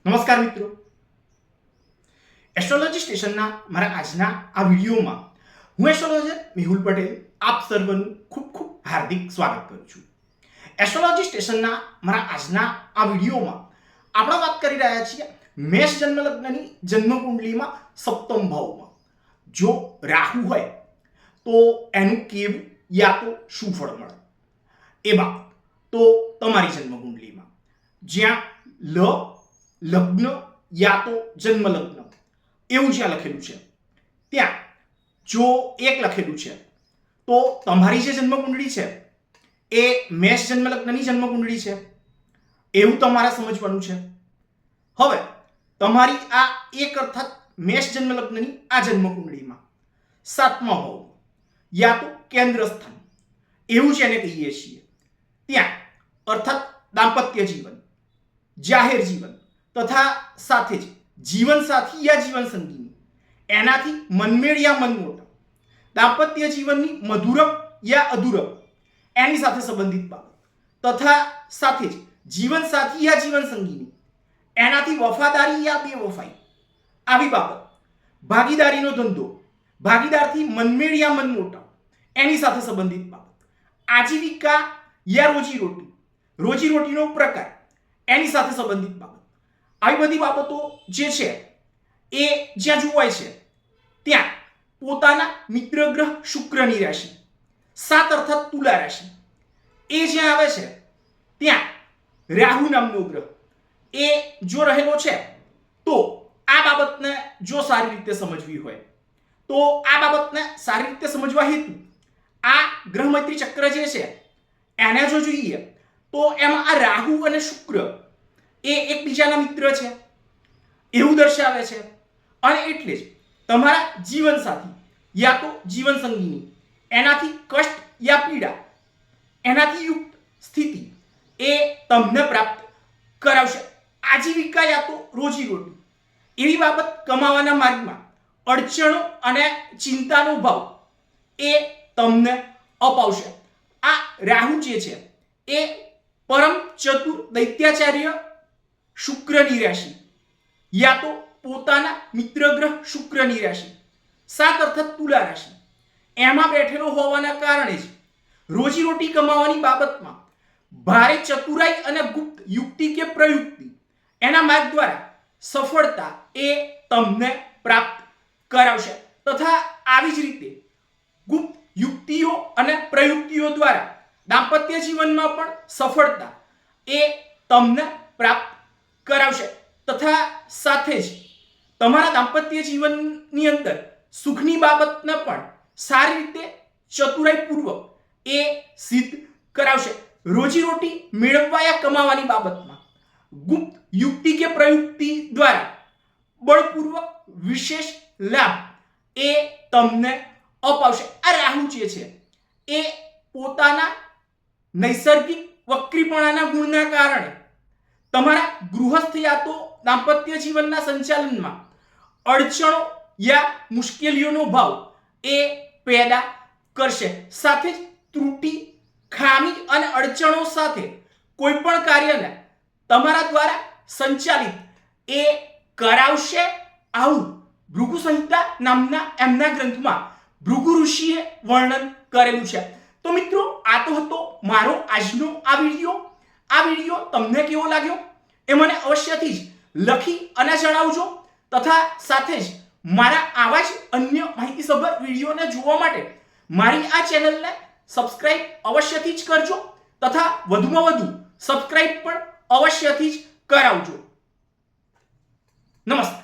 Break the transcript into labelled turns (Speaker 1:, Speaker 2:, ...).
Speaker 1: નમસ્કાર મિત્રો, એસ્ટ્રોલોજી સ્ટેશનના મારા આજના આ વિડીયોમાં હું એસ્ટ્રોલોજર મેહુલ પટેલ આપ સર્વનું ખૂબ ખૂબ હાર્દિક સ્વાગત કરું છું. એસ્ટ્રોલોજી સ્ટેશનના મારા આજના આ વિડીયોમાં આપણે વાત કરી રહ્યા છીએ મેષ જન્મ લગ્નની જન્મ કુંડલીમાં સપ્તમ ભાવમાં જો રાહુ હોય તો એનું કેવું યા તો શું ફળ મળે એ બાબત. તો તમારી જન્મ કુંડલીમાં જ્યાં લગ્ન યા તો જન્મ લગ્ન એવું જ્યાં લખેલું છે ત્યાં જો એક લખેલું છે તો તમારી જે જન્મ કુંડળી છે એ મેષ જન્મ લગ્નની જન્મ કુંડળી છે એવું તમારે સમજવાનું છે. હવે તમારી આ એક અર્થાત મેષ જન્મ લગ્નની આ જન્મ કુંડળીમાં સાતમા ભાવ યા તો કેન્દ્ર સ્થાન એવું જેને કહીએ છીએ ત્યાં અર્થાત દાંપત્ય જીવન, જાહેર જીવન તથા સાથે જ જીવન સાથી યા જીવન સંગીની એનાથી મનમેળ યા મનમોટા દાંપત્ય જીવનની મધુરમ યા અધુરમ એની સાથે સંબંધિત બાબત તથા સાથે જ જીવન સાથી યા જીવન સંગીની એનાથી વફાદારી યા બેવફાઈ આવી બાબત, ભાગીદારીનો ધંધો, ભાગીદારથી મનમેળ યા મનમોટા એની સાથે સંબંધિત બાબત, આજીવિકા યા રોજીરોટીનો પ્રકાર એની સાથે સંબંધિત બાબત, આવી બધી બાબતો જે છે એ જ્યાં જોવાય છે ત્યાં પોતાના મિત્ર ગ્રહ શુક્રની રાશિ 7 અર્થાત તુલા રાશિ એ જ્યાં આવે છે ત્યાં રાહુ નામનો ગ્રહ એ જો રહેલો છે તો આ બાબતને જો સારી રીતે સમજવી હોય તો આ બાબતને સારી રીતે સમજવા હેતુ આ ગ્રહ મૈત્રી ચક્ર જે છે એને જો જોઈએ તો એમાં આ રાહુ અને શુક્ર એ એકબીજાના મિત્ર છે એવું દર્શાવે છે અને એટલે જ તમારા જીવન સાથી યા તો જીવન સંગીની એનાથી કષ્ટ યા પીડા એનાથી યુક્ત સ્થિતિ એ તમને પ્રાપ્ત કરાવશે. આજીવિકા યા તો રોજીરોટી એવી બાબત કમાવાના માર્ગમાં અડચણો અને ચિંતાનો ભાવ એ તમને અપાવશે. આ રાહુ જે છે એ પરમ ચતુર દૈત્યાચાર્ય શુક્રની રાશિ યા તો પોતાના મિત્ર ગ્રહ શુક્રની રાશિ 7 અર્થાત તુલા રાશિ એમાં બેઠેલો હોવાના કારણે જ રોજીરોટી કમાવાની બાબતમાં ભારે ચતુરાઈ અને ગુપ્ત યુક્તિ કે પ્રયુક્તિ એના માર્ગ દ્વારા સફળતા એ તમને પ્રાપ્ત કરાવશે તથા આવી જ રીતે ગુપ્ત યુક્તિઓ અને પ્રયુક્તિઓ દ્વારા દાંપત્ય જીવનમાં પણ સફળતા એ તમને પ્રાપ્ત કરાવશે તથા સાથે જ તમારા દાંપત્ય જીવનની અંદર સુખની બાબતને પણ સારી રીતે ચતુરાઈપૂર્વક એ સિદ્ધ કરાવશે. રોજીરોટી મેળવવા યા કમાવાની બાબતમાં ગુપ્ત યુક્તિ કે પ્રયુક્તિ દ્વારા બળપૂર્વક વિશેષ લાભ એ તમને અપાવશે. આ રાહુ જે છે એ પોતાના નૈસર્ગિક વક્રીપણાના ગુણના કારણે તમારા ગૃહસ્થ યા તો દાંપત્ય જીવનના સંચાલનમાં અડચણો યા મુશ્કેલીઓનો ભાવ એ પેદા કરશે. સાથે જ ત્રુટિ, ખામી અને અડચણો સાથે કોઈ પણ કાર્યને તમારા દ્વારા સંચાલિત એ કરાવશે. આવું ભૃગુ સંહિતા નામના એમના ગ્રંથમાં ભૃગુ ઋષિએ વર્ણન કરેલું છે. તો મિત્રો, આ તો હતો મારો આજનો આ વિડીયો. આ વિડીયો તમને કેવો લાગ્યો એ મને અવશ્યથી જ લખી અને જણાવજો તથા સાથે જ મારા આવા જ અન્ય માહિતીસભર વિડીયોને જોવા માટે મારી આ ચેનલને સબસ્ક્રાઇબ અવશ્યથી જ કરજો તથા વધુમાં વધુ સબસ્ક્રાઇબ પણ અવશ્યથી જ કરાવજો. નમસ્તે.